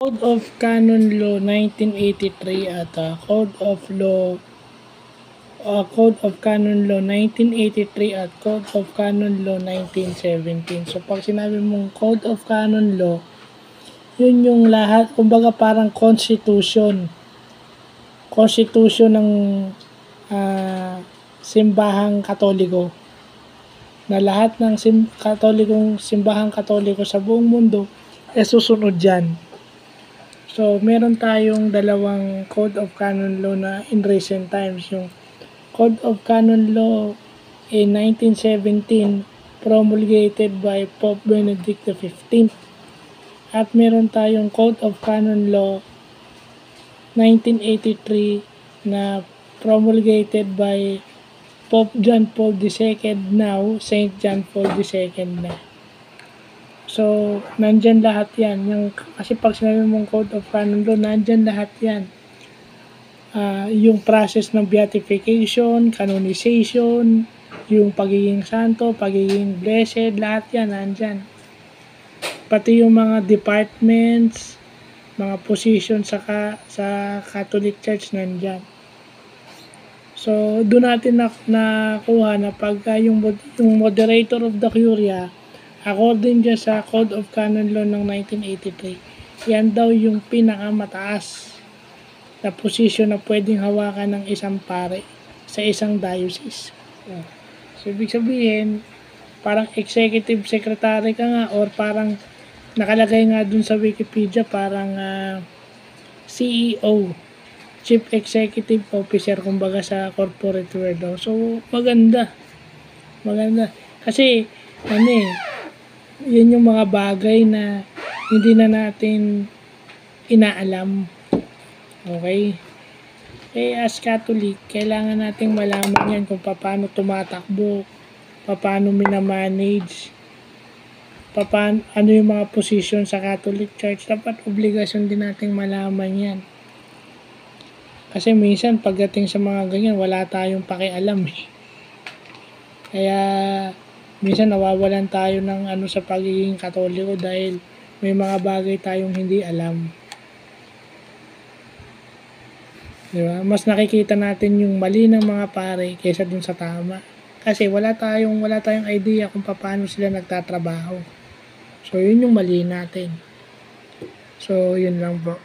Code of Canon Law 1983 at Code of Canon Law 1983 at Code of Canon Law 1917. So pag sinabi mong Code of Canon Law, yun yung lahat, kumbaga parang constitution ng simbahang Katoliko, na lahat ng simbahang Katoliko sa buong mundo susunod dyan. So meron tayong dalawang Code of Canon Law na in recent times, yung Code of Canon Law in 1917 promulgated by Pope Benedict XV, at meron tayong Code of Canon Law 1983 na promulgated by Pope John Paul II, now Saint John Paul II na. So, nandyan lahat yan. Kasi pag sinabi mong Code of Canon Law, nandyan lahat yan. Yung process ng beatification, canonization, yung pagiging santo, pagiging blessed, lahat yan nandyan. Pati yung mga departments, mga position sa Catholic Church nandyan. So, doon natin nakuha na pagka yung moderator of the Curia, according dyan sa Code of Canon Law ng 1983, yan daw yung pinakamataas na position na pwedeng hawakan ng isang pare sa isang diocese. So, ibig sabihin, parang executive secretary ka nga, or parang nakalagay nga dun sa Wikipedia, parang CEO, Chief Executive Officer, kumbaga sa corporate world. So, maganda. Kasi, yun yung mga bagay na hindi na natin inaalam. Okay? As Catholic, kailangan nating malaman yan kung paano tumatakbo, paano minamanage, ano yung mga position sa Catholic Church. Dapat obligasyon din nating malaman yan. Kasi minsan pagdating sa mga ganyan, wala tayong pakialam eh. Kaya minsan nawawalan tayo ng sa pagiging Katoliko dahil may mga bagay tayong hindi alam. Diba? Mas nakikita natin yung mali ng mga pare kaysa dun sa tama. Kasi wala tayong idea kung paano sila nagtatrabaho. So yun yung mali natin. So yun lang po.